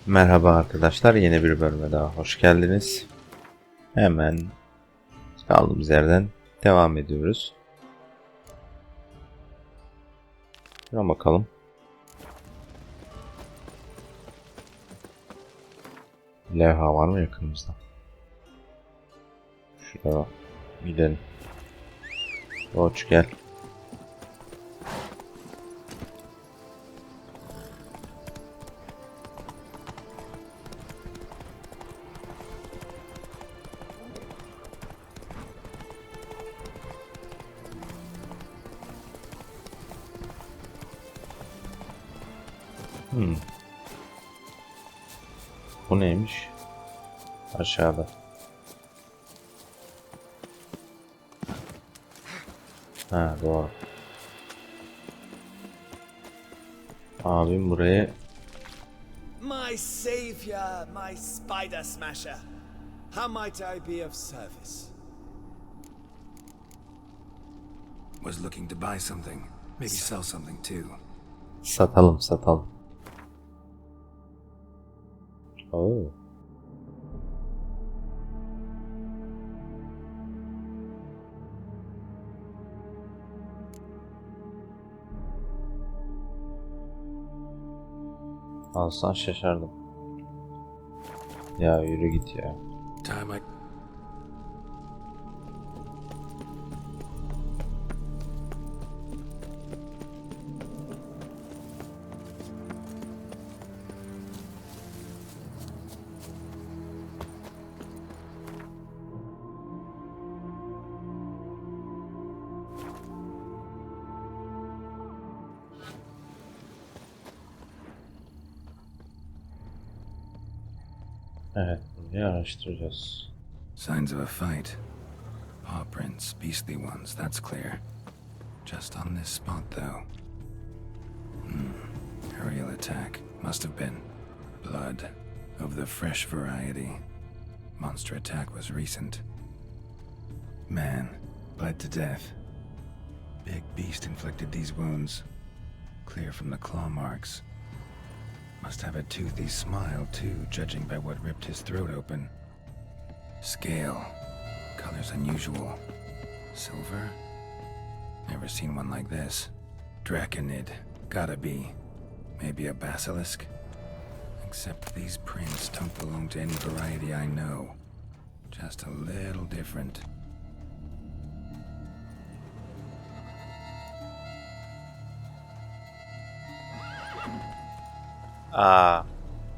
Merhaba arkadaşlar, yeni bir bölüme daha hoş geldiniz. Hemen kaldığımız yerden devam ediyoruz. Şuna bakalım. Levha var mı yakınımızda? Şuraya gidelim. Koç gel. Bu neymiş? Aşağıda. Ha, doğru. Abim buraya... My savior, my spider smasher. How might I be of service? Was looking to buy something. Maybe sell something too. Satalım. Oo. Alsan şaşardım. Ya yürü git ya. Time I... Evet, bunu araştıracağız. Signs of a fight. Paw prints, beastly ones, that's clear. Just on this spot, though. Aerial attack. Must have been. Blood. Of the fresh variety. Monster attack was recent. Man. Bled to death. Big beast inflicted these wounds. Clear from the claw marks. Must have a toothy smile, too, judging by what ripped his throat open. Scale. Colors unusual. Silver? Never seen one like this. Draconid. Gotta be. Maybe a basilisk? Except these prints don't belong to any variety I know. Just a little different.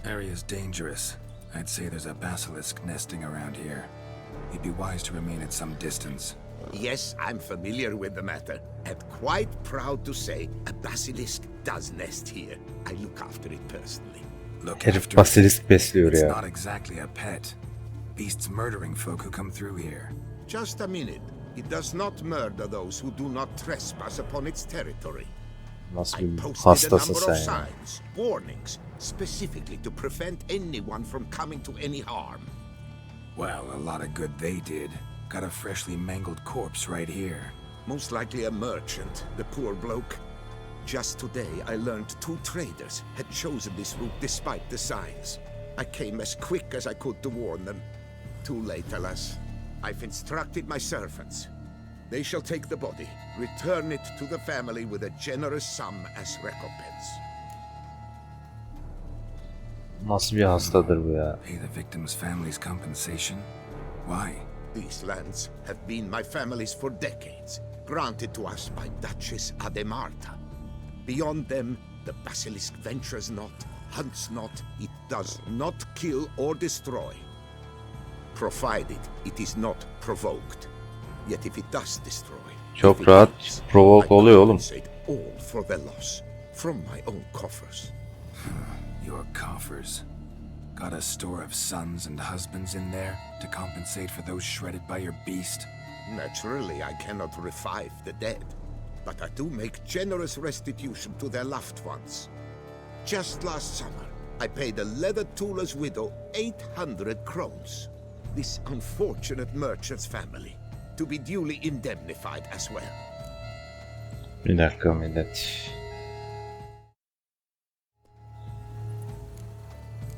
Area's dangerous. I'd say there's a basilisk nesting around here. You'd be wise to remain at some distance. Yes, I'm familiar with the matter, and quite proud to say a basilisk does nest here. I look after it personally. Look Herif after it. basilisk besliyor It's ya. not exactly a pet. Beasts murdering folk who come through here. Just a minute. It does not murder those who do not trespass upon its territory. Nasıl I bir posted a hastasın number sen of ya. signs, warnings, specifically to prevent anyone from coming to any harm. Well, a lot of good they did. Got a freshly mangled corpse right here. Most likely a merchant, the poor bloke. Just today, I learned 2 traders had chosen this route despite the signs. I came as quick as I could to warn them. Too late, alas. I've instructed my servants. They shall take the body, return it to the family with a generous sum as recompense. Nasıl bir hastadır bu ya? Pay the victim's family's compensation? Why? These lands have been my family's for decades, granted to us by Duchess Ademarta. Beyond them, the basilisk ventures not, hunts not, it does not kill or destroy. Provided it is not provoked. Yet if it does destroy, Çok if it rahat does, provoke I oluyor oğlum. compensate all for their loss from my own coffers. Your coffers. Got a store of sons and husbands in there to compensate for those shredded by your beast? Naturally, I cannot revive the dead, but I do make generous restitution to their loved ones. Just last summer, I paid a leather tooler's widow 800 crowns. This unfortunate merchant's family, to be duly indemnified as well. Bir dakika millet.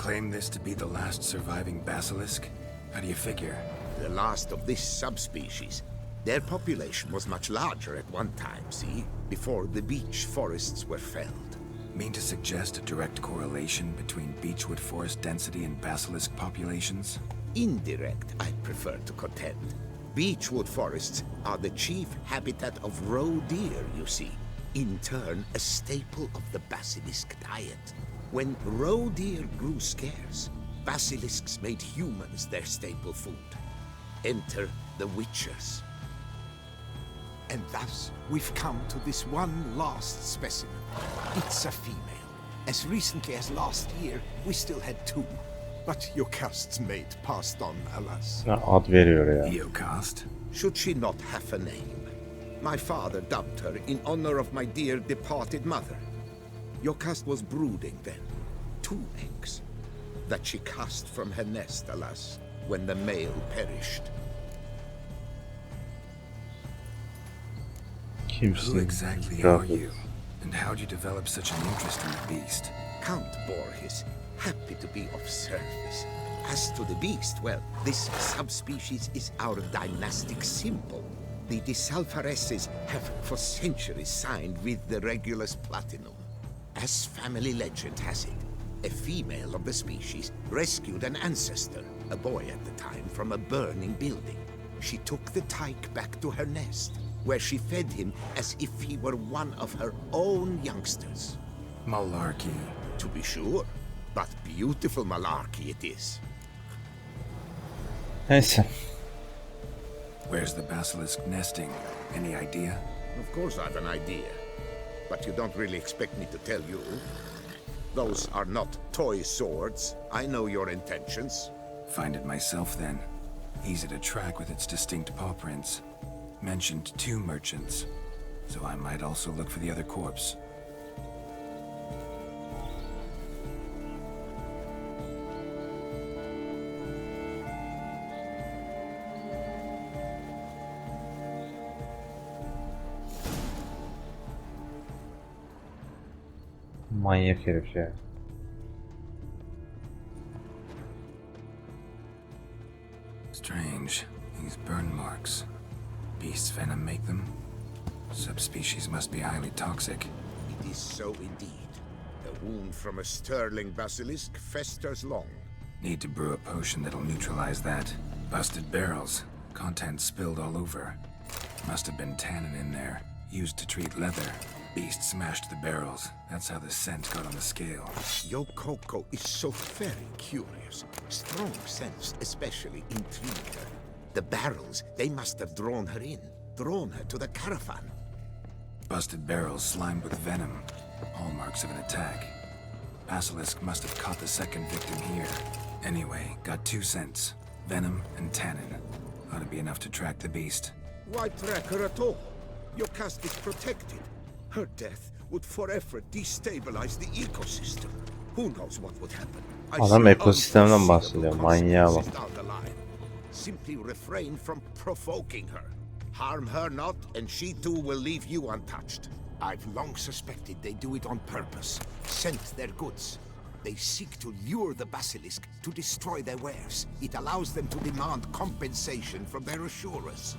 claim this to be the last surviving basilisk? How do you figure? The last of this subspecies. Their population was much larger at one time, see? Before the beech forests were felled. Mean to suggest a direct correlation between beechwood forest density and basilisk populations? Indirect, I prefer to contend. Beechwood forests are the chief habitat of roe deer, you see. In turn, a staple of the basilisk diet. When roe deer grew scarce, basilisks made humans their staple food. Enter the witchers. And thus, we've come to this one last specimen. It's a female. As recently as last year, we still had 2. But Yocast's mate passed on, alas. Ad veriyor ya. Eocast? Should she not have a name? My father dubbed her in honor of my dear departed mother. Yocast was brooding then. 2 eggs. That she cast from her nest, alas, when the male perished. Who exactly are you? And how'd you develop such an interest in the beast? Count Borges, happy to be of service. As to the beast, well, this subspecies is our dynastic symbol. The Disalfareses have for centuries signed with the Regulus Platinum. As family legend has it, a female of the species rescued an ancestor, a boy at the time, from a burning building. She took the tyke back to her nest, where she fed him as if he were one of her own youngsters. Malarkey. To be sure, but beautiful malarkey it is. Neyse. Where's the basilisk nesting? Any idea? Of course I've an idea, but you don't really expect me to tell you. Those are not toy swords. I know your intentions. Find it myself then. Easy to track with its distinct paw prints. Mentioned 2 merchants, so I might also look for the other corpse. Manyak herif ya. Strange. These burn marks. Beast's venom make them? Subspecies must be highly toxic. It is so indeed. A wound from a sterling basilisk festers long. Need to brew a potion that'll neutralize that. Busted barrels. Contents spilled all over. Must have been tannin in there. Used to treat leather. Beast smashed the barrels. That's how the scent got on the scale. Yokoko is so very curious. Strong scents especially intrigue her. The barrels, they must have drawn her in. Drawn her to the caravan. Busted barrels slimed with venom. Hallmarks of an attack. Basilisk must have caught the second victim here. Anyway, got 2 scents. Venom and tannin. Ought to be enough to track the beast. Why track her at all? Your cast is protected. Her death would forever destabilize the ecosystem. Who knows what would happen? I Adam see ekosistemden unforeseeable bahsediyor. Manyağa bak. consequences down the line. Simply refrain from provoking her. Harm her not, and she too will leave you untouched. I've long suspected they do it on purpose. Scent their goods. They seek to lure the basilisk to destroy their wares. It allows them to demand compensation from their assurers.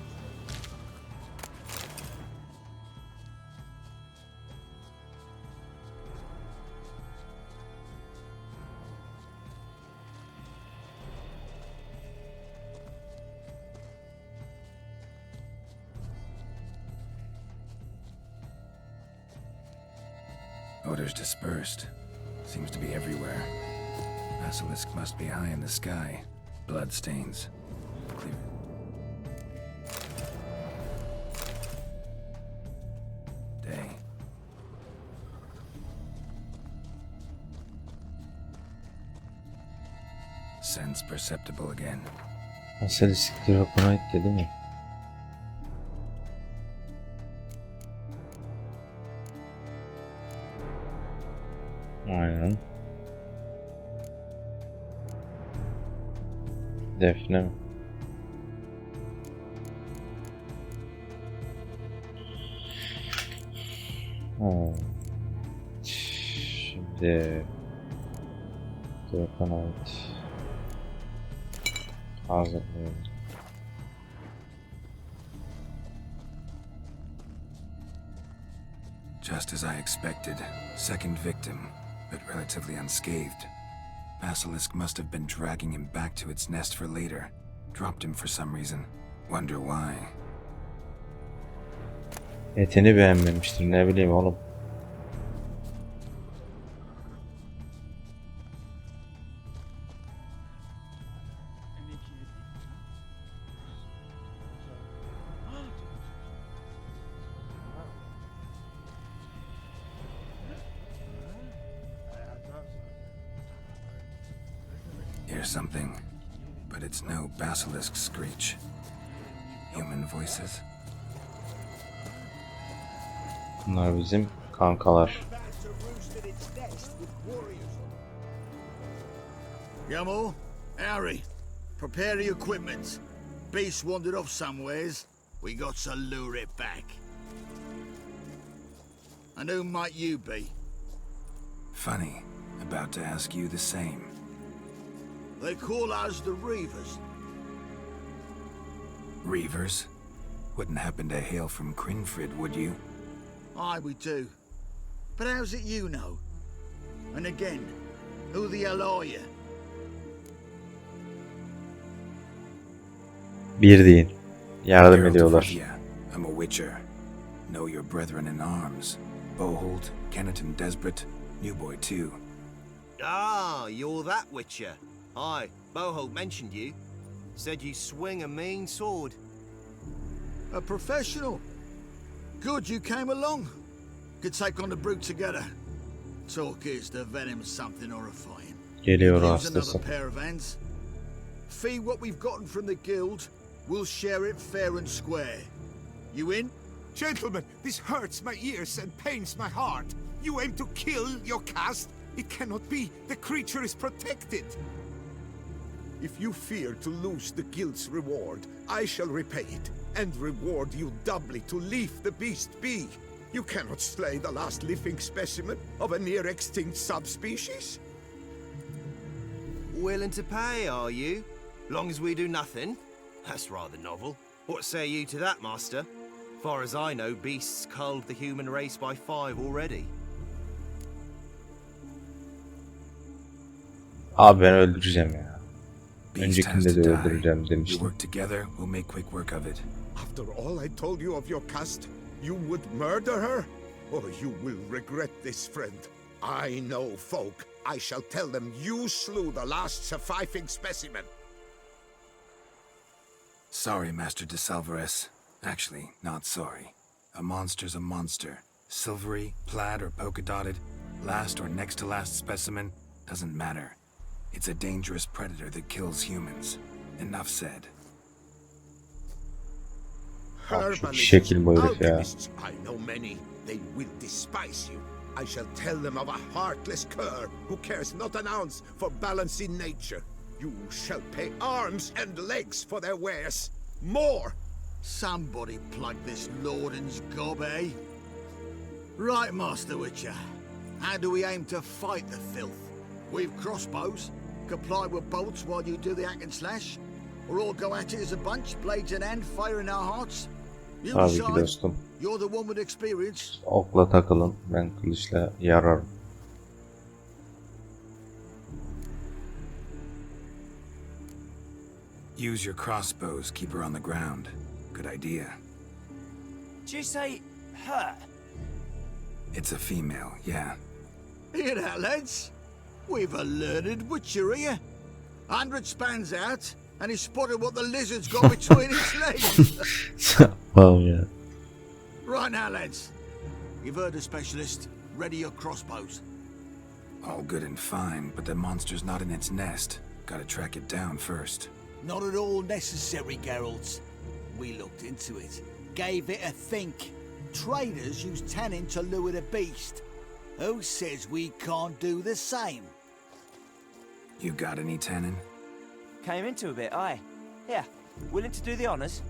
Odors dispersed. Seems to be everywhere. Basilisk must be high in the sky. Blood stains. Clear. Day. Sense perceptible again. Basilisk Draconite dedi mi? Aynen. Defne mi? Şimdi Yakana ait. Hazırlayalım. Just as I expected, second victim, but relatively unscathed. Basilisk must have been dragging him back to its nest for later. Dropped him for some reason. Wonder why. Etini beğenmemiştir, ne bileyim oğlum. Hear something, but it's no basilisk screech. Human voices. Bunlar bizim kankalar. Yamo, Harry, prepare the equipment. Beast wandered off somewheres. We got to lure it back. And who might you be? Funny, about to ask you the same. They call us the Reavers. Reavers? Wouldn't happen to hail from Crinfrid, would you? Aye, we do. But how's it you know? And again, who the hell are you? Bir deyin. Yardım Geralt of ediyorlar. Rivia. I'm a witcher. Know your brethren in arms. Boholt, Kennet and Desperate, new boy too. Ah, you're that witcher. Aye, Boholt mentioned you. Said you swing a mean sword. A professional. Good you came along. Could take on the brute together. Talk is the venom's something horrifying. Geliyor Use another hastası. pair of hands. Fee what we've gotten from the guild. We'll share it fair and square. You in? Gentlemen, this hurts my ears and pains my heart. You aim to kill your caste? It cannot be. The creature is protected. If you fear to lose the guild's reward, I shall repay it, and reward you doubly to leave the beast be. You cannot slay the last living specimen of a near-extinct subspecies. Willing to pay, are you? Long as we do nothing? That's rather novel. What say you to that, master? Far as I know, beasts culled the human race by 5 already. Abi ben öldüreceğim ya. Beast has Öncekinde to de die. öldüreceğim We demiştim. work together, we'll make quick work of it. After all I told you of your caste, you would murder her? Oh, you will regret this, friend. I know folk. I shall tell them you slew the last surviving specimen. Sorry, Master de Salvarez. Actually, not sorry. A monster's a monster. Silvery, plaid, or polka-dotted, last or next to last specimen, doesn't matter. It's a dangerous predator that kills humans. Enough said. Abi çok şekil bu herif ya. Alchemists, I know many. They will despise you. I shall tell them of a heartless cur who cares not an ounce for balance in nature. You shall pay arms and legs for their wares. More! Somebody plug this Lorden's gob, eh? Right, Master Witcher. How do we aim to fight the filth? We've crossbows. Comply with bolts while you do the hack and slash? Or all go at it as a bunch, blades in hand, fire in our hearts? You Tabii ki decide. dostum. You're the one with experience. Okla takılın. Ben kılıçla yararım. Use your crossbows, keep her on the ground. Good idea. Did you say her? It's a female, yeah. Hear that, lads? We've a learned witcher here. 100 spans out, and he spotted what the lizard's got between its legs. Wow ya. Right now, lads. You've heard the specialist. Ready your crossbows. All good and fine, but the monster's not in its nest. Gotta track it down first. Not at all necessary, Geralt. We looked into it. Gave it a think. Traders use tannin to lure the beast. Who says we can't do the same? You got any tannin? Came into a bit, aye. Yeah, willing to do the honours?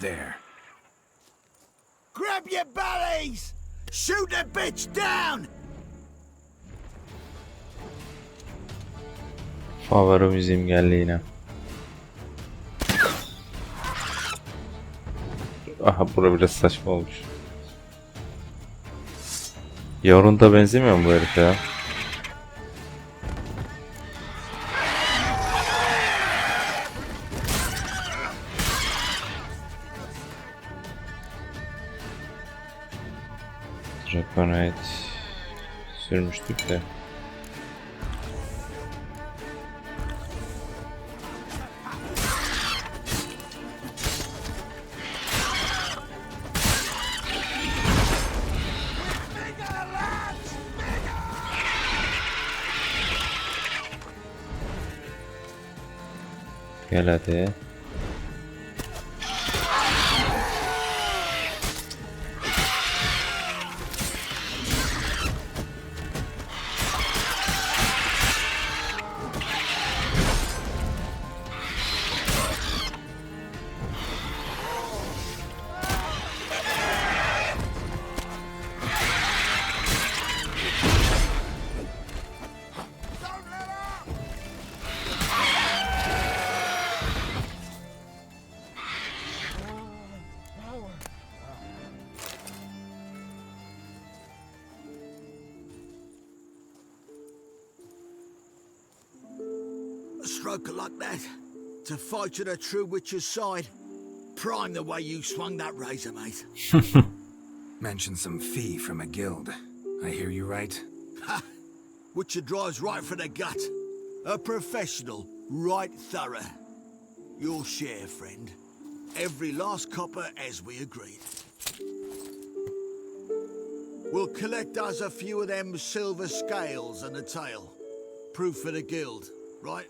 There. Grab your bellies! Shoot the bitch down! Favori müziğim geldi yine. Aha, bura biraz saçma olmuş. Yorun'da benzemiyor mu bu herif ya? Draconite sürmüştük de. Gel hadi. A stroke like that. To fight at a true witcher's side. Prime the way you swung that razor, mate. Mentioned some fee from a guild. I hear you right? Ha! Witcher drives right for the gut. A professional, right thorough. Your share, friend. Every last copper as we agreed. We'll collect us a few of them silver scales and a tail. Proof for the guild, right?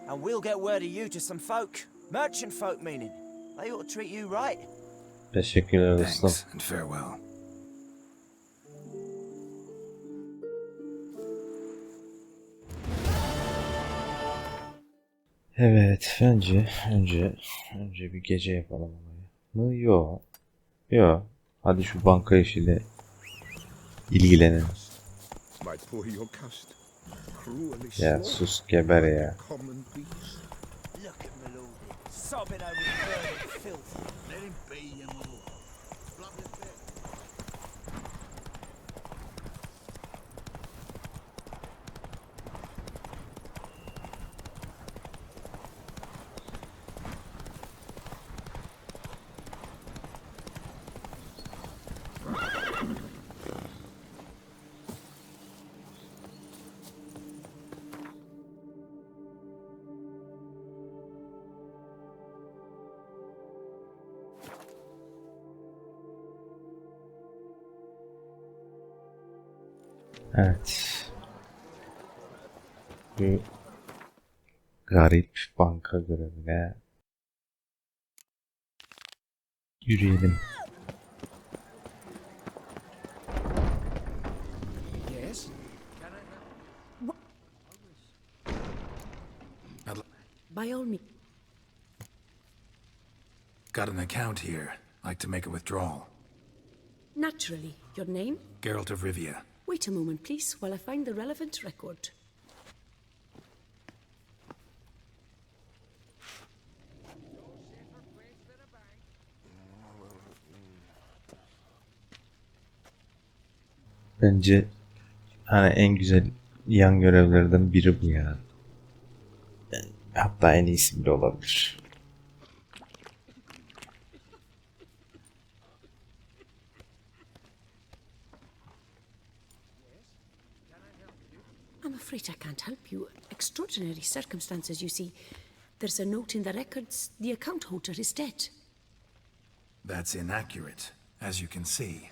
And we'll get word of you to some folk. Merchant folk, meaning. They ought to treat you right. Teşekkürler dostum. Thanks and farewell. Evet, önce bir gece yapalım mı? Yok. Yok. Hadi şu banka işiyle ilgilenelim. My poor Yocast, cruelly Ya slaughtered sus, geber ya. common beast. Look at my lord. Sobbing over burning filth. Let him be, you more. Bloody bit. Evet. Bu garip banka görevine yürüyelim. Yes? By all means. Got an account here. Like to make a withdrawal. Naturally. Your name? Geralt of Rivia. Wait a moment, please, while I find the relevant record. Bence hani en güzel yan görevlerden biri bu ya. Hatta en iyisi bile olabilir. I'm afraid I can't help you. Extraordinary circumstances, you see. There's a note in the records. The account holder is dead. That's inaccurate, as you can see.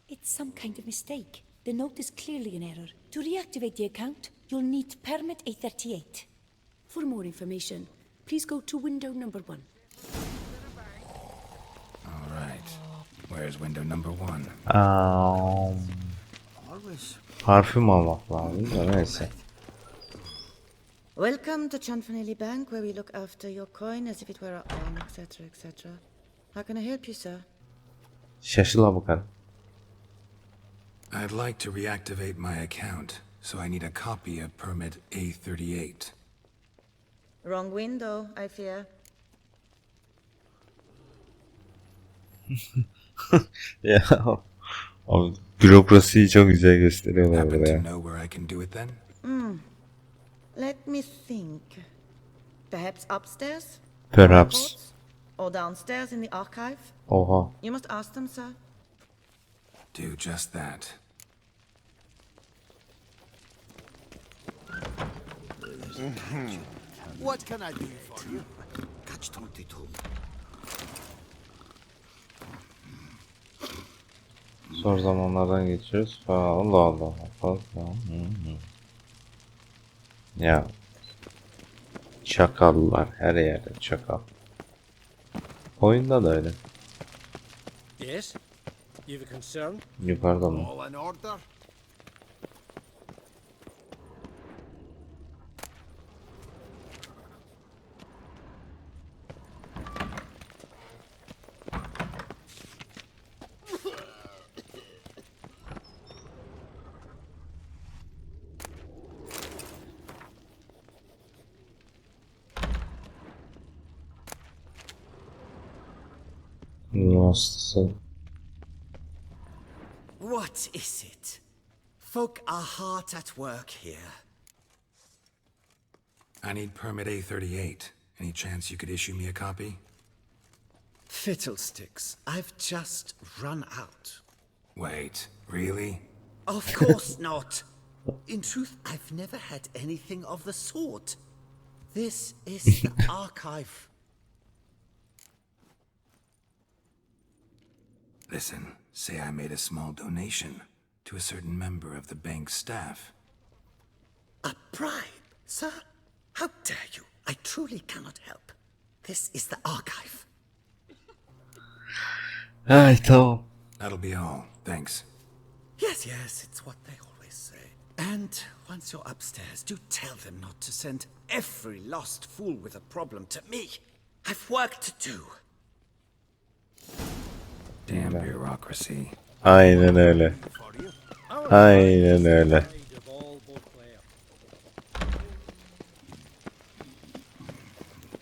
It's some kind of mistake. The note is clearly an error. To reactivate the account, you'll need permit A38. For more information, please go to window number 1. All right. Where's window number 1? Parfüm almak lazım da neyse. Welcome to Chanfanelli Bank, where we look after your coin as if it were our own, etc., etc. How can I help you, sir? Şaşıla bakalım. I'd like to reactivate my account, so I need a copy of permit A38. Wrong window, I fear. Ya abi, bürokrasiyi çok güzel gösteriyorlar Happen to buraya. know where I can do it then? Let me think. Perhaps upstairs? Perhaps. Records? Or downstairs in the archive? Oha. You must ask them, sir. Do just that. What can I do for you? Catch 22. Zor zamanlardan geçiyoruz. Allah Allah. Ya. Çakallar her yerde çakal. Oyunda da öyle. Yes? You have a concern? Yukarıda mı? All in order? Nasıl? What is it? Folk are hard at work here. I need permit A38. Any chance you could issue me a copy? Fiddlesticks, I've just run out. Wait, really? Of course not. In truth, I've never had anything of the sort. This is the archive. Listen, say I made a small donation to a certain member of the bank's staff. A bribe, sir? How dare you? I truly cannot help. This is the archive. Ay tamam. That'll be all. Thanks. Yes, it's what they always say. And once you're upstairs, do tell them not to send every lost fool with a problem to me. I've work to do. Damn bureaucracy. Aynen öyle. Aynen öyle.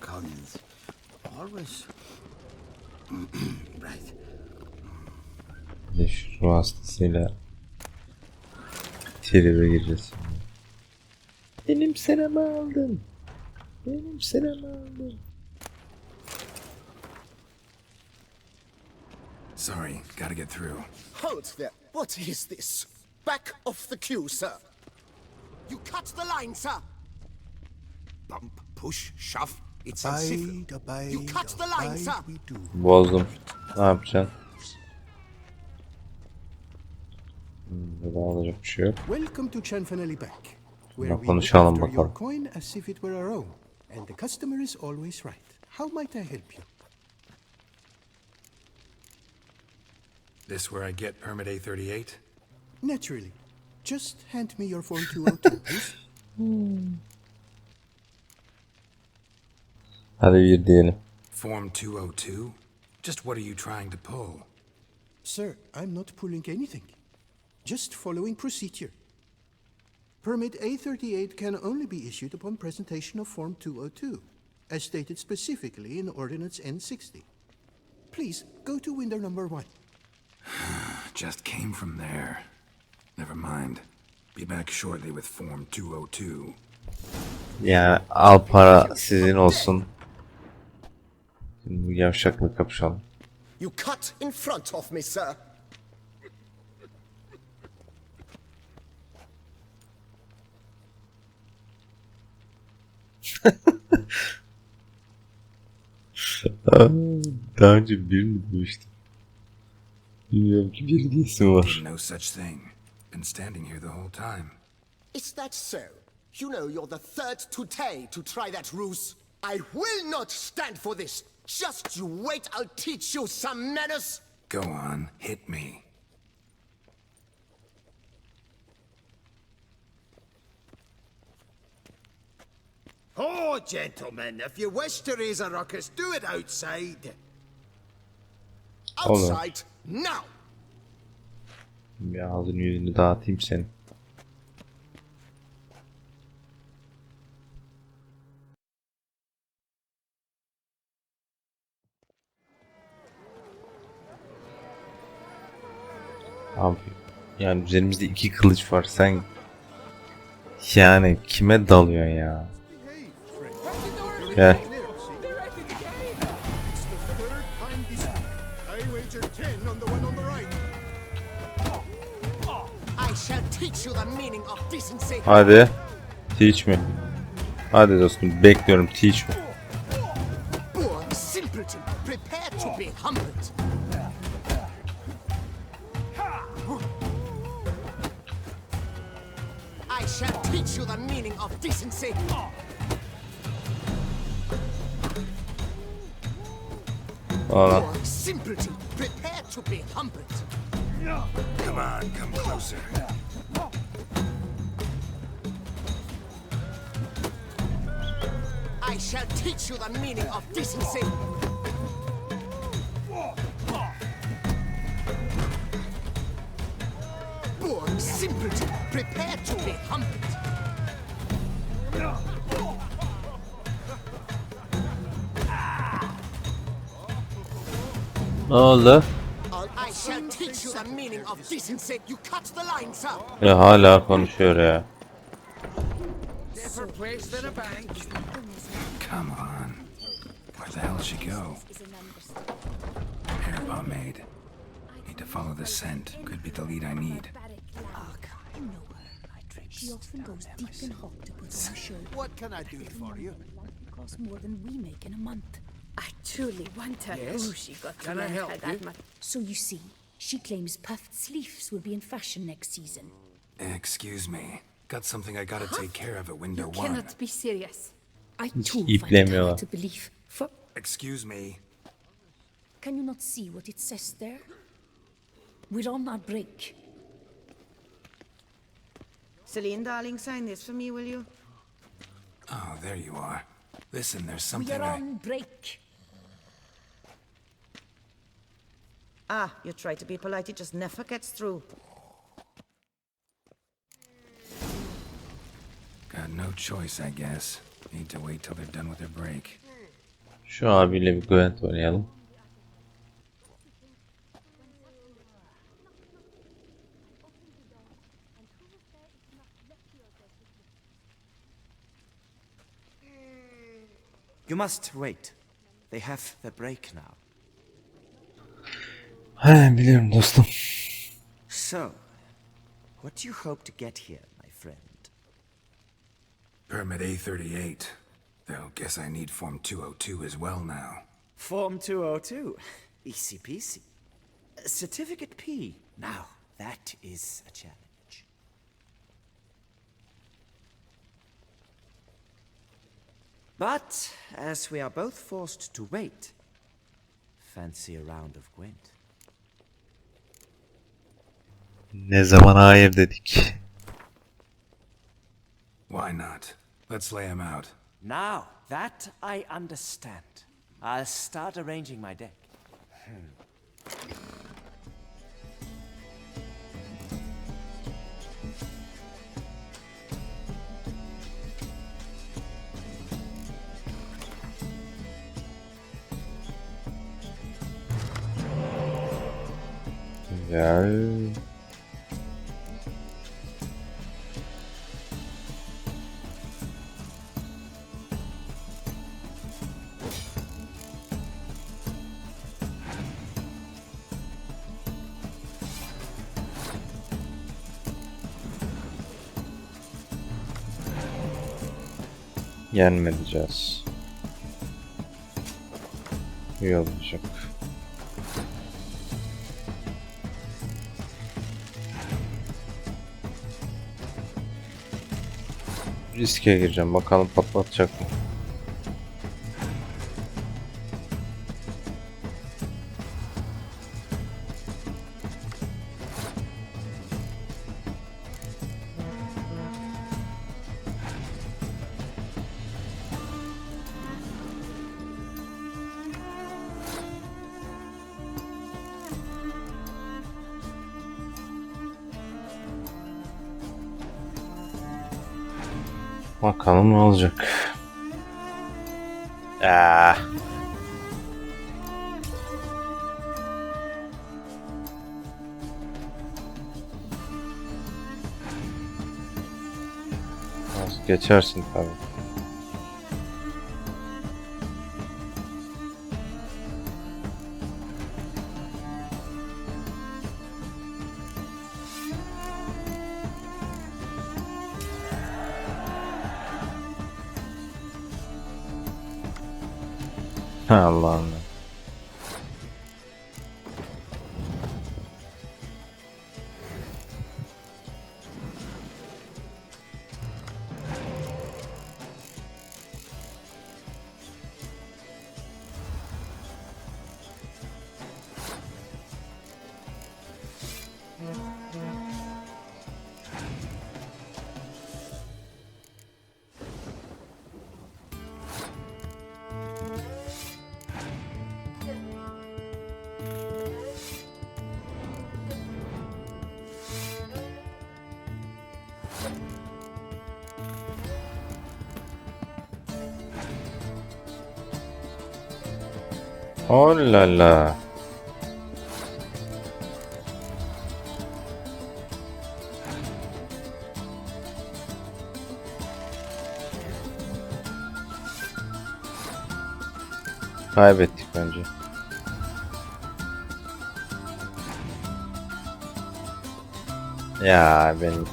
Cons. Always. Right. Bir de şu ruh hastasıyla tribe gireceğiz. Benim sıramı aldın. Benim sıramı aldın. Sorry, gotta get through. Hold there. What is this? Back off the queue, sir. You cut the line, sir. Bump, push, shove. It's uncivil. You cut the line, sir. Bozdum. Ne yapacaksın? Burada alacak bir şey yok. Welcome to Chanfanelli Bank, where Buna we look konuşalım after your bakalım. coin as if it were our own, and the customer is always right. How might I help you? This where I get permit A38? Naturally. Just hand me your form 202, please. Hadi bir diyelim. Form 202? Just what are you trying to pull? Sir, I'm not pulling anything. Just following procedure. Permit A38 can only be issued upon presentation of Form 202, as stated specifically in Ordinance N60. Please, go to window number 1. Just came from there. Never mind. Be back shortly with Form 202. Yani al para sizin olsun. Şimdi bu yavşakla kapışalım. You cut in front of me, sir. Daha önce birini duymuştum. Bilmiyorum ki bir diyesim var. Didn't know such thing. Been standing here the whole time. Is that so? You know you're the third today to try that ruse. I will not stand for this. Just you wait, I'll teach you some manners. Go on, hit me. Oh, gentlemen, if you wish to raise a ruckus, do it outside. Olur. Outside, now! Bir ağzını yüzünü dağıtayım senin. Abi yani üzerimizde 2 kılıç var, sen yani kime dalıyorsun ya? Gel. Hadi. Teach me. Hadi dostum, bekliyorum, teach me. I shall teach you the meaning of decency. Valla. Simpleton, prepare to be humbled. Come on, come closer. I shall teach you the meaning of decency. Born simpleton, prepare to be humbled. Ne oldu? I shall teach you the meaning of decency. You cut the line, sir. Ya hala konuşuyor ya. Come on. Where the hell did she go? Hair pomade. Need to follow the scent. Could be the lead I need. I know her. She often goes deep and hot to put on a show. What can I do for you? It costs more than we make in a month. I truly wonder who she got to Can I learn help her you? that much. So you see, she claims puffed sleeves will be in fashion next season. Excuse me. Got something I gotta take care of at window You 1. cannot be serious. I too find it iplemiyorlar. hard to believe. For Excuse me. can you not see what it says there? We're on our break. Celine, darling, sign this for me, will you? Oh, there you are. Listen, there's We something are on break. Ah, you try to be polite, it just never gets through. Got no choice, I guess. Need to wait till they're done with their break. Şu abiyle bir Gwent oynayalım. You must wait. They have the break now. He, biliyorum dostum. So, what do you hope to get here, my friend? Permit A38. Though, guess I need Form 202 as well now. Form 202. Easy peasy. Certificate P. Now, that is a challenge. But, as we are both forced to wait, fancy a round of Gwent. Ne zaman hayır dedik. Why not? Let's lay him out. Now, that I understand. I'll start arranging my deck. Güzel. Yenmeyeceğiz. İyi olacak. Riske gireceğim. Bakalım patlatacak mı? Bakalım ne olacak. Ah. Geçersin tabii. Allah'ım. Oh la la. Kaybettik bence. Ya benim.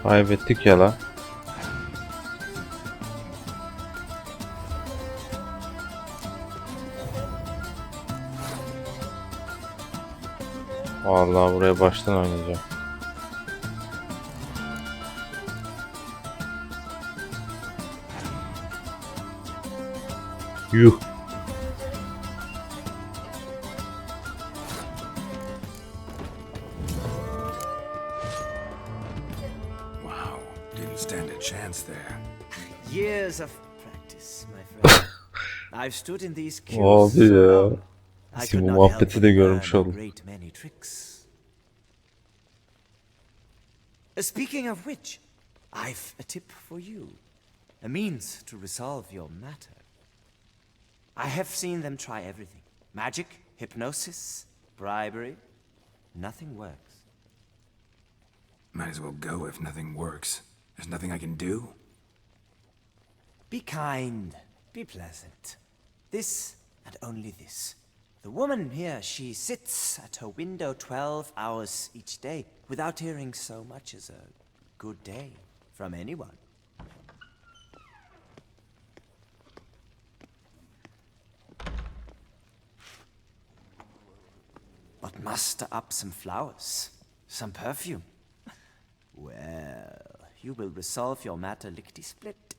Kaybettik ya la. Vallahi buraya baştan oynayacağım. Yuh. Wow, didn't stand a chance there. Years of practice, my friend. I've stood in these queues Abi so ya. long. I Biz could bu not muhabbeti help de but görmüş learn a oldum. great many tricks. Speaking of which, I've a tip for you. A means to resolve your matter. I have seen them try everything. Magic, hypnosis, bribery. Nothing works. Might as well go if nothing works. There's nothing I can do. Be kind. Be pleasant. This and only this. The woman here, she sits at her window 12 hours each day without hearing so much as a good day from anyone. But muster up some flowers, some perfume. Well, you will resolve your matter lickety-split.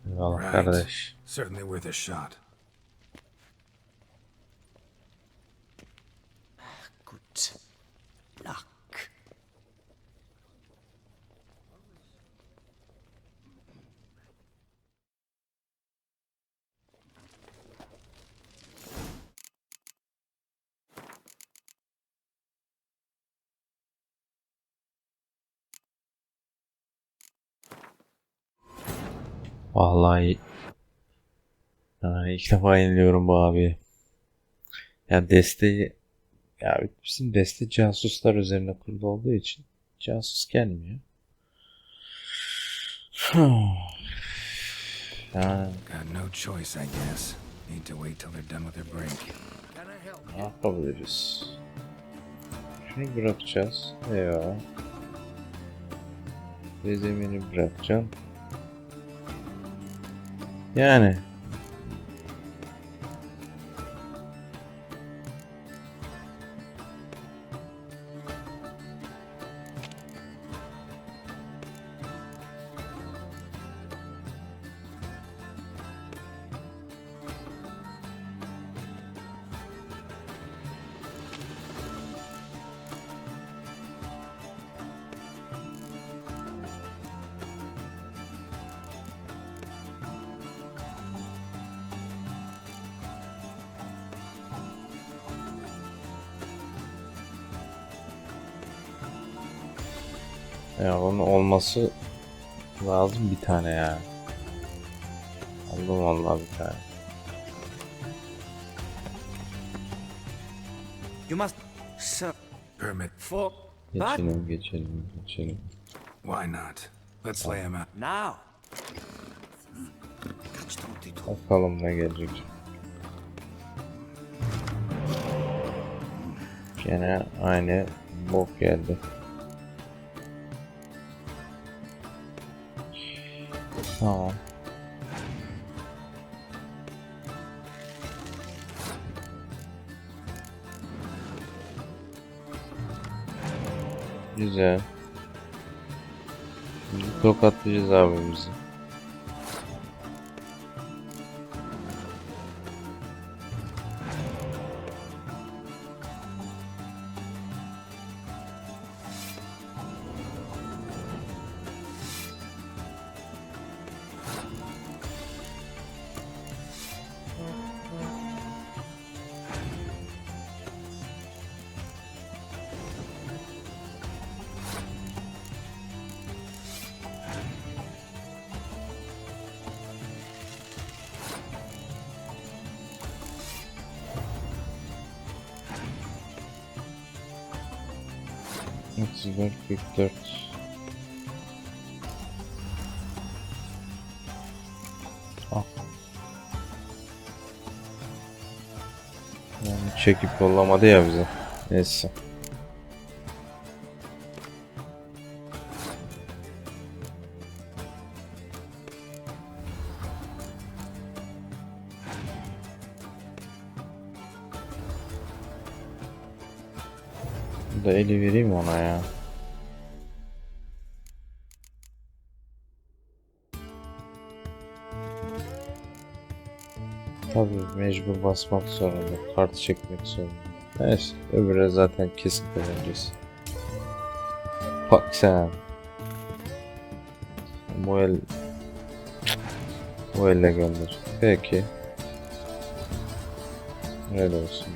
Eyvallah kardeş. Certainly worth a shot. Good luck. Vallahi ilk defa yeniliyorum bu abi. Ya desteği ya bizim deste casuslar üzerine kurulu olduğu için casus gelmiyor. Ya, Got no choice, I guess. Need to wait till they're done with their break. ne yapabiliriz? Şunu bırakacağız. Eyvallah. Ve zemini bırakacağım. Yani Ya onun olması lazım bir tane ya. Aldım vallahi bir tane. You must serve Permit. for Geçelim. Why not? Let's lay him out. now. Bakalım ne gelecek. Gene aynı bok geldi. Tamam. Güzel. Şimdi tokatlayacağız abimizi. Güzel 44. Ah. Yani çekip yollamadı ya bize. Neyse. Da eli vereyim ona ya. Tabii mecbur basmak zorunda. Kartı çekmek zorunda. Neyse öbürü zaten kesin kazanacağız. Bak sen. Bu elle gönder. Peki. Öyle olsun.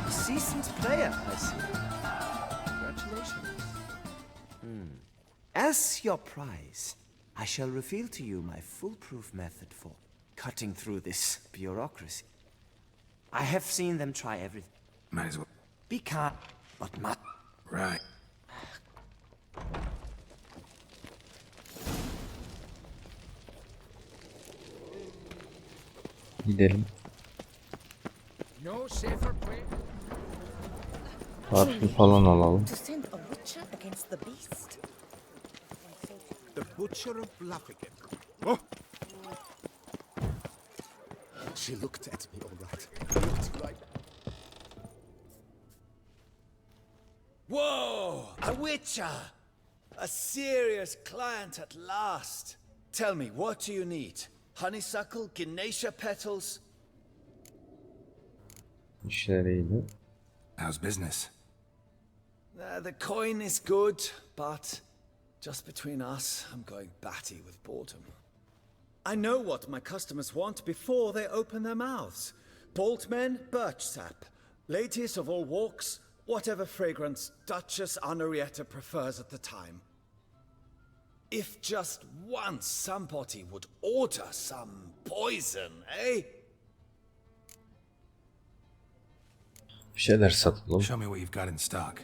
Seasoned player, I see. Congratulations. As your prize, I shall reveal to you my foolproof method for cutting through this bureaucracy. I have seen them try everything. Might as well. Be calm, but not. Right. Gidelim. No safer way. Kartı falan alalım. To send a witcher against the beast. The Butcher of Laffigan. Oh! She looked at me all right. Looked like... Whoa! A witcher! A serious client at last. Tell me, what do you need? Honeysuckle, Ginacia petals? İşler iyiydi. How's business? The coin is good, but just between us, I'm going batty with boredom. I know what my customers want before they open their mouths. Bolt men, birch sap. Ladies of all walks, whatever fragrance Duchess Henrietta prefers at the time. If just once somebody would order some poison, eh? Bir şeyler satalım. Show me what you've got in stock.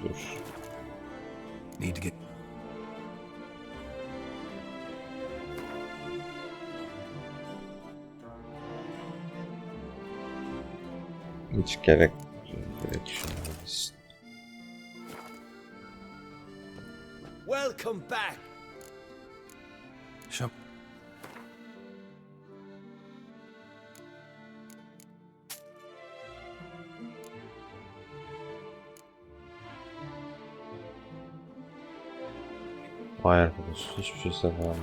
Dur. Need to get... Hiç gerek düşünmemişsin. Welcome back. Show... Vay arkadaş, hiçbir şey sevmem.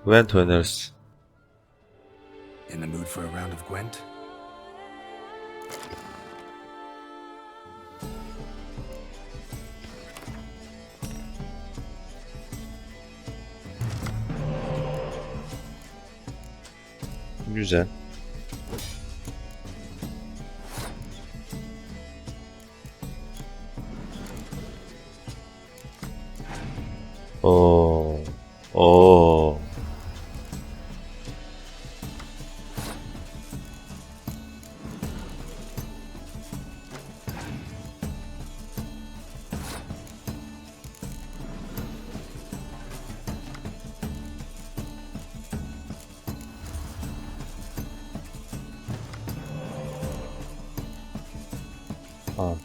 Gwent oynarız. In the mood for a round of Gwent? Güzel. Oo. Oo. Ha.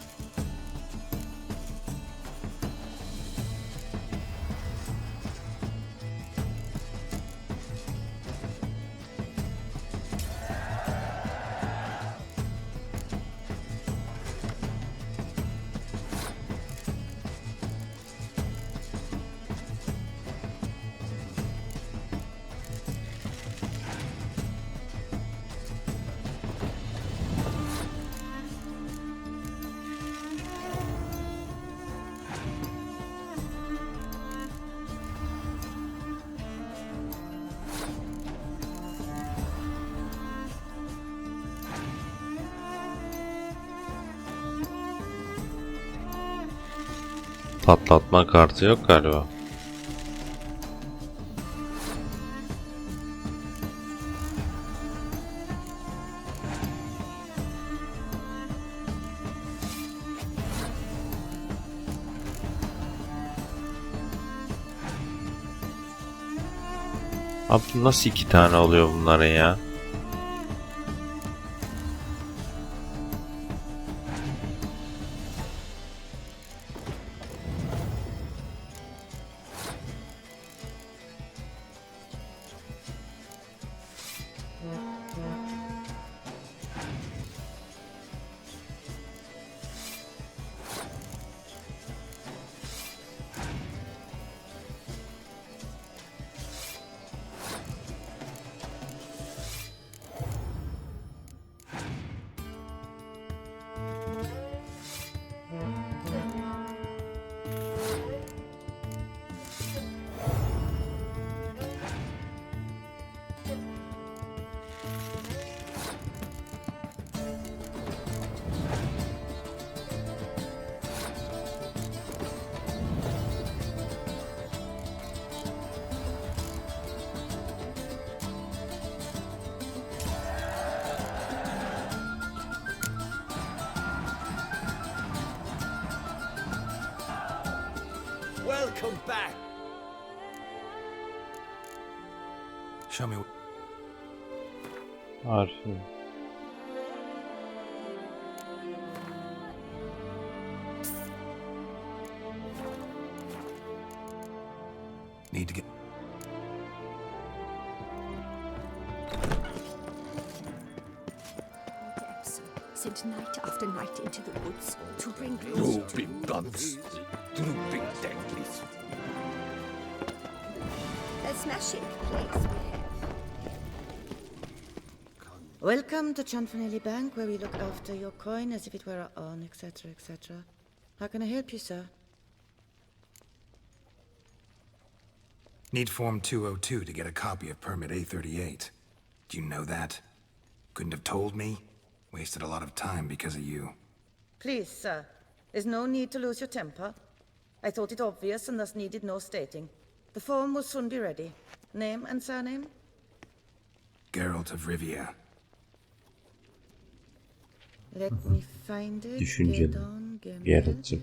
Patlatma kartı yok galiba. Abi nasıl 2 tane oluyor bunların ya? Welcome back. Show me... Harfi. Need to get... Sent night after night into the woods to bring close to bugs, drooping deadlies. a smashing place we have. Welcome to Chanfanelli Bank, where we look after your coin as if it were our own, etc., etc. How can I help you, sir? Need Form 202 to get a copy of Permit A38. Do you know that? Couldn't have told me? Wasted a lot of time because of you. Please, sir. There's no need to lose your temper. I thought it obvious and thus needed no stating. The form will soon be ready. Name and surname? Geralt of Rivia. Let me find it. Düşünceli. Gedon, Geralt'cığım.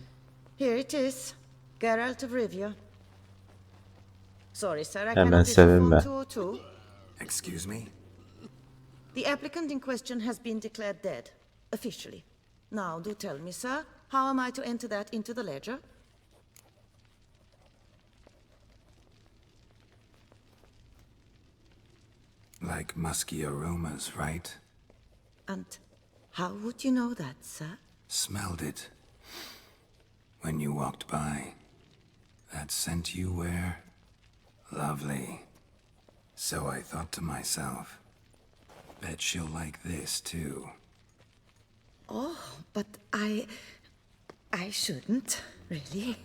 Here it is. Geralt of Rivia. Sorry, sir, I Hemen cannot issue form sevinme. 202. Excuse me? The applicant in question has been declared dead, officially. Now, do tell me, sir, how am I to enter that into the ledger? Like musky aromas, right? And how would you know that, sir? Smelled it. When you walked by. That scent you wear? Lovely. So I thought to myself, bet she'll like this too. Oh, but I shouldn't, really.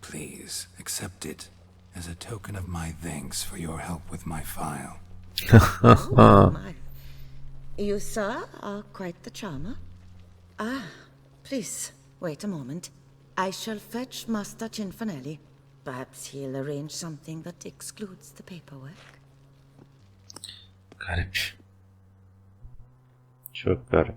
Please, accept it as a token of my thanks for your help with my file. Oh, my. You, sir, are quite the charmer. Ah, please, wait a moment. I shall fetch Master Cinfanelli. Perhaps he'll arrange something that excludes the paperwork. Garip. Çok garip.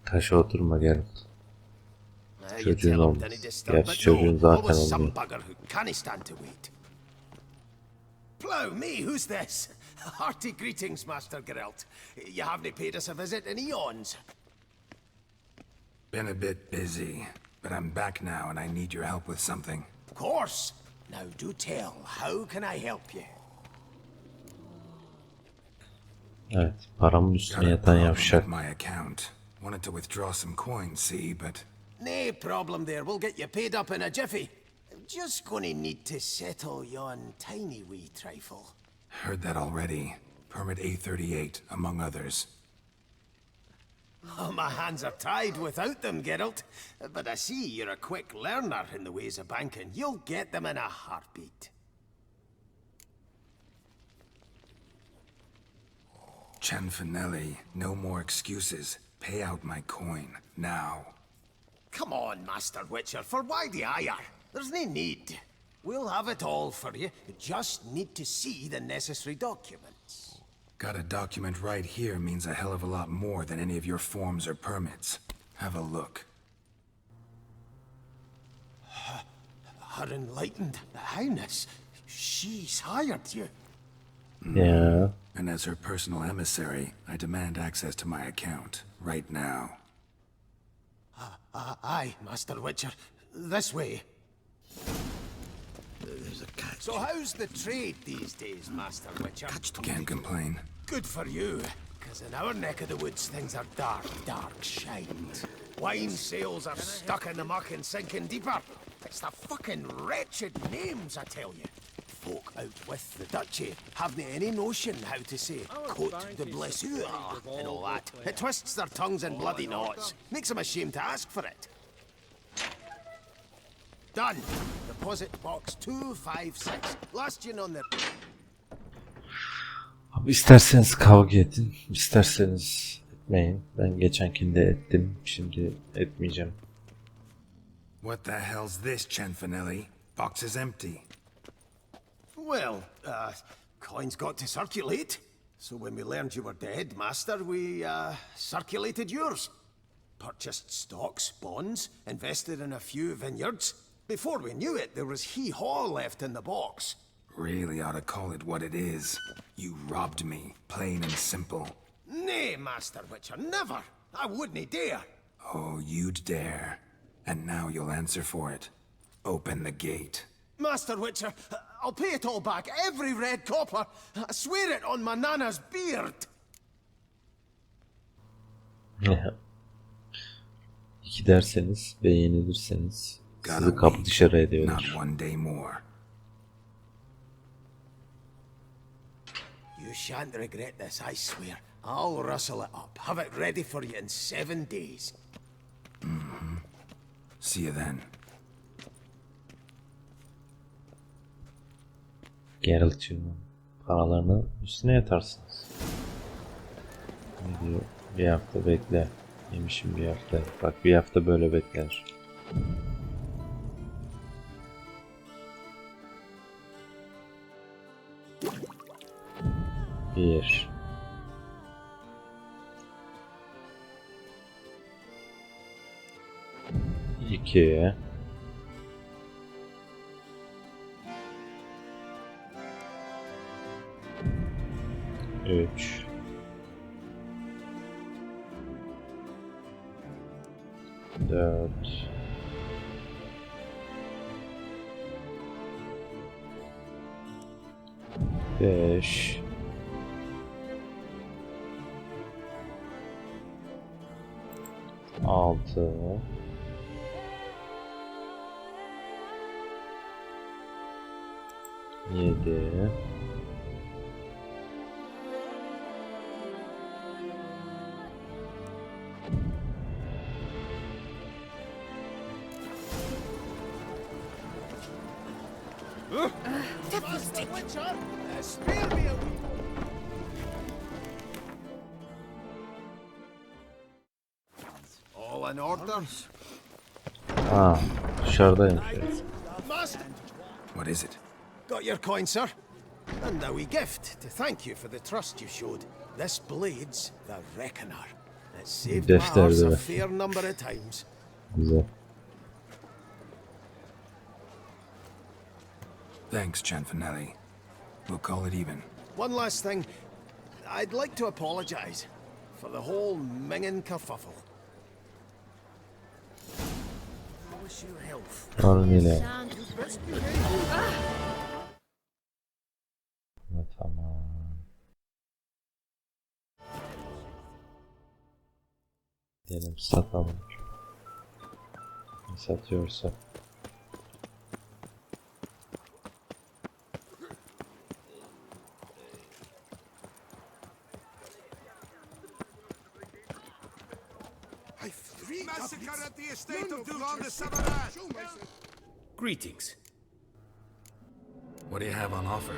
Taşa oturma Geralt. Çocuğun olmaz. Gerçi çocuğun zaten olmuyor. Plow me, who's this? Hearty greetings, Master Geralt. You haven't paid us a visit in eons. Been a bit busy, but I'm back now and I need your help with something. Of course. Now do tell, how can I help you? Evet, paramın üstüne yatan yavşak. My account. Wanted to withdraw some coins, see, but... No problem there, we'll get you paid up in a jiffy. Just gonna need to settle yon tiny wee trifle. Heard that already. Permit A38, among others. Oh, my hands are tied without them, Geralt. But I see you're a quick learner in the ways of banking. You'll get them in a heartbeat. Cinfanelli, no more excuses. Pay out my coin, now. Come on, Master Witcher, for why the ire? There's no need. We'll have it all for you. You just need to see the necessary documents. Got a document right here means a hell of a lot more than any of your forms or permits. Have a look. Her Enlightened Highness, she's hired you. Yeah. And as her personal emissary, I demand access to my account, right now. Aye, Master Witcher. This way. There's a catch. So how's the trade these days, Master Witcher? Can't complain. Good for you, because in our neck of the woods things are dark, dark shite. Wine sales are stuck in the muck and sinking deeper. It's the fucking wretched names, I tell you. Folk out with the duchy haven't any notion how to say Côte de Blessure and all that. It twists their tongues in bloody knots. Makes them ashamed to ask for it. Done. Deposit box 256. Last in on the... Abi isterseniz kavga edin, isterseniz etmeyin. Ben geçenkinde ettim, şimdi etmeyeceğim. What the hell's this, Cinfanelli? Box is empty. Well, coins got to circulate. So when we learned you were dead, Master, we, circulated yours. Purchased stocks, bonds, invested in a few vineyards. Before we knew it, there was hee-haw left in the box. Really ought to call it what it is. You robbed me, plain and simple. Nay, Master Witcher, never! I wouldn't dare! Oh, you'd dare. And now you'll answer for it. Open the gate. Master Witcher, I'll pay it all back, every red copper. I swear it on my nana's beard. İki derseniz ve yenilirseniz sizi kapı dışarı ediyorlar. Not one day more. You shan't regret this, I swear. I'll rustle it up, have it ready for you in 7 days. Mm-hmm. See you then. Geralt'cığım, paralarını üstüne yatarsınız. Ne diyor? Bir hafta bekle. Yemişim bir hafta. Bak bir hafta böyle beklenir. Bir. 2 3 4 5 6 7 Spare me a wee. All in order. Aa, dışarıdaymış. Master, What is it? got your coin, sir. And a wee gift to thank you for the trust you showed. This blade's the Reckoner. It saved my Defter horse a de. fair number of times. Güzel. Thanks, Cianfanelli. We'll call it even. One last thing. I'd like to apologize for the whole minging kerfuffle. Wish you health. Arnile. Best behaved. Tamam. Diyelim satalım. Ne satıyorsa. Massacre at the estate of Duran de Savarin. Greetings. What do you have on offer?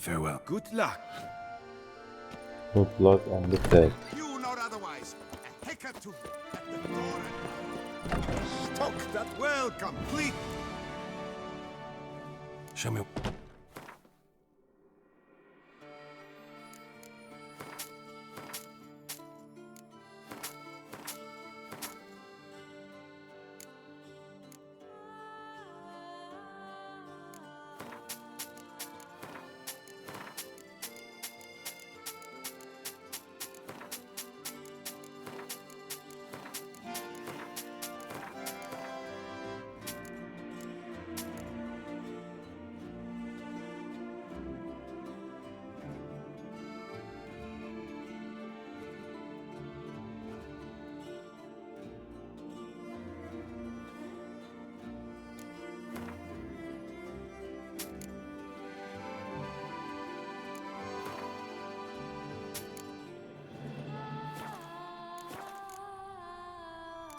Farewell. Good luck. Good luck on the deck. You nor otherwise. A hecatomb at the door. Stock that well complete. Show me.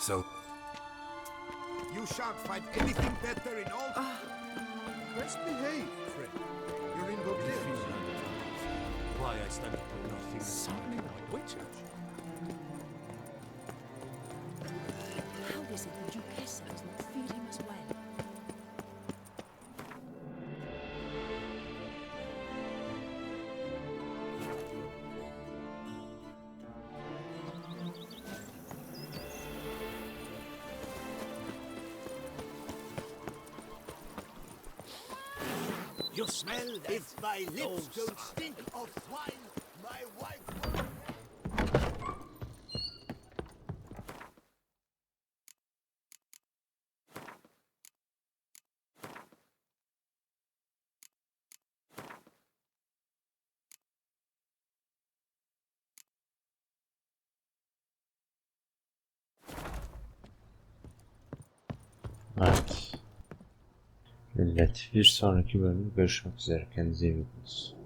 So, You shan't find anything better in all. Best behave, friend. You're in Beauclair'in. Why I stand for nothing. Certainly not witches. How is it that Duchessa does not feed him as well? You smell that? If my lips don't stink of wine, my wife will... Evet. Millet bir sonraki bölümde görüşmek üzere. Kendinize iyi bakın.